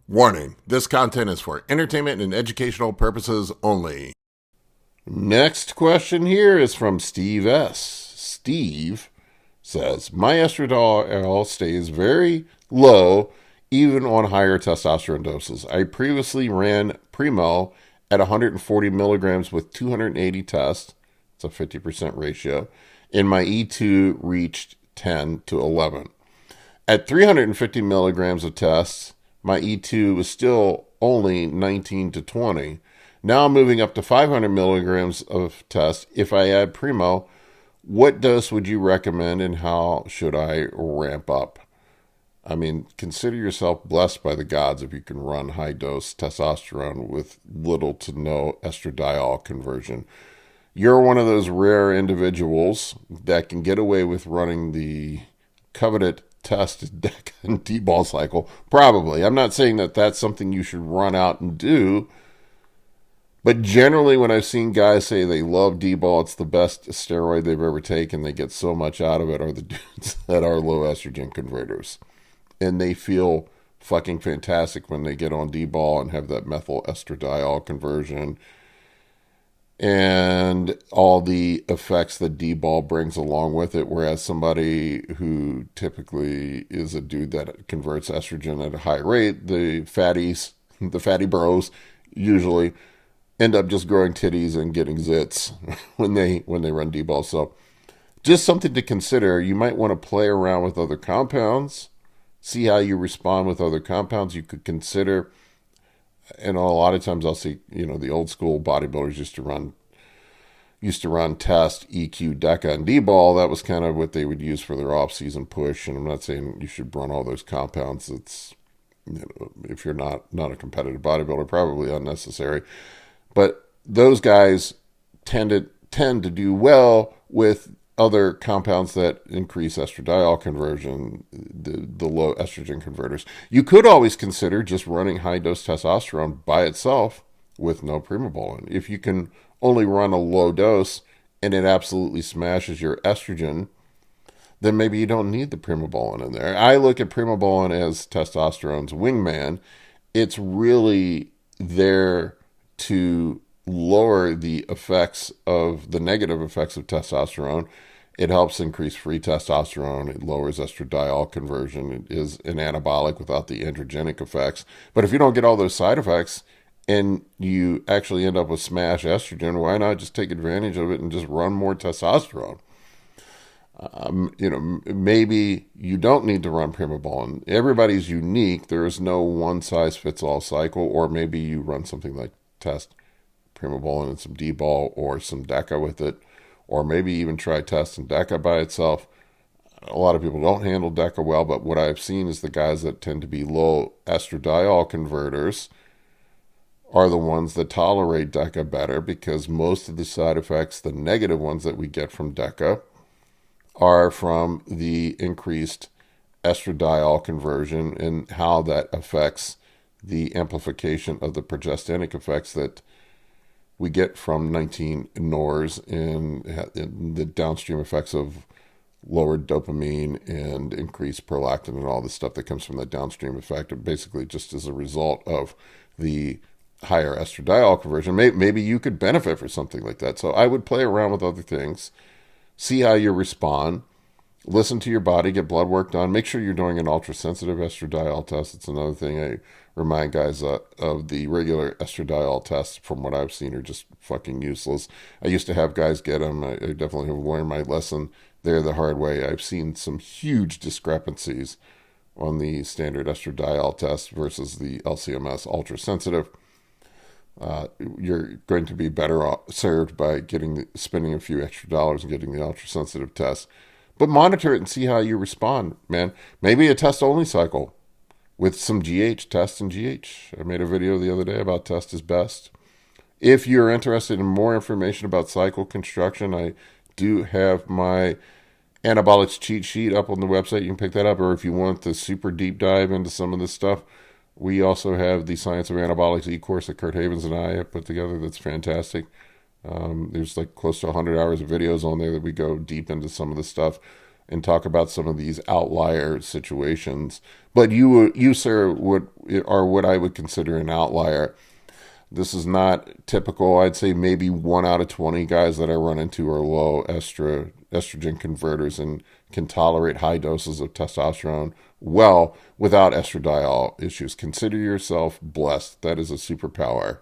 Warning, this content is for entertainment and educational purposes only. Next question here is from Steve S. Steve says, my estradiol stays very low even on higher testosterone doses. I previously ran Primo at 140 milligrams with 280 tests. It's a 50% ratio. And my E2 reached 10 to 11. At 350 milligrams of tests, my E2 was still only 19 to 20. Now I'm moving up to 500 milligrams of test. If I add Primo, what dose would you recommend and how should I ramp up? I mean, consider yourself blessed by the gods if you can run high dose testosterone with little to no estradiol conversion. You're one of those rare individuals that can get away with running the coveted test Deca and Dbol cycle. Probably. I'm not saying that that's something you should run out and do. But generally, when I've seen guys say they love Dbol, it's the best steroid they've ever taken, they get so much out of it, are the dudes that are low estrogen converters. And they feel fucking fantastic when they get on Dbol and have that methyl estradiol conversion and all the effects that Dbol brings along with it, whereas somebody who typically is a dude that converts estrogen at a high rate, the fatty bros usually end up just growing titties and getting zits when they run Dbol. So just something to consider. You might want to play around with other compounds, see how you respond with other compounds. You could consider, and a lot of times I'll see, the old school bodybuilders used to run test, EQ, Deca, and Dbol. That was kind of what they would use for their off-season push. And I'm not saying you should run all those compounds. It's, if you're not a competitive bodybuilder, probably unnecessary. But those guys tend to do well with other compounds that increase estradiol conversion, the low estrogen converters. You could always consider just running high-dose testosterone by itself with no Primobolan. If you can only run a low dose and it absolutely smashes your estrogen, then maybe you don't need the Primobolan in there. I look at Primobolan as testosterone's wingman. It's really there to lower the negative effects of testosterone. It helps increase free testosterone. It lowers estradiol conversion. It is an anabolic without the androgenic effects. But if you don't get all those side effects and you actually end up with smash estrogen, why not just take advantage of it and just run more testosterone? Maybe you don't need to run Primobolan. Everybody's unique. There is no one-size-fits-all cycle, or maybe you run something like test Primobolan and some Dbol or some Deca with it, or maybe even try test and Deca by itself. A lot of people don't handle Deca well, but what I've seen is the guys that tend to be low estradiol converters are the ones that tolerate Deca better, because most of the side effects, the negative ones that we get from Deca, are from the increased estradiol conversion and how that affects the amplification of the progestinic effects that we get from 19-nors and the downstream effects of lowered dopamine and increased prolactin and all the stuff that comes from that downstream effect, basically just as a result of the higher estradiol conversion. Maybe you could benefit from something like that. So I would play around with other things, see how you respond, listen to your body, get blood work done. Make sure you're doing an ultra-sensitive estradiol test. It's another thing I remind guys of. The regular estradiol tests, from what I've seen, are just fucking useless. I used to have guys get them. I definitely have learned my lesson there the hard way. I've seen some huge discrepancies on the standard estradiol test versus the LCMS Ultra-Sensitive. You're going to be better served by spending a few extra dollars and getting the ultra-sensitive test. But monitor it and see how you respond, man. Maybe a test-only cycle with some GH, test and GH. I made a video the other day about test is best. If you're interested in more information about cycle construction, I do have my Anabolics cheat sheet up on the website. You can pick that up. Or if you want the super deep dive into some of this stuff, we also have the Science of Anabolics e-course that Kurt Havens and I have put together that's fantastic. There's like close to 100 hours of videos on there that we go deep into some of the stuff. and talk about some of these outlier situations. But you, sir, are what I would consider an outlier. This is not typical. I'd say maybe 1 out of 20 guys that I run into are low estrogen converters and can tolerate high doses of testosterone well without estradiol issues. Consider yourself blessed. That is a superpower.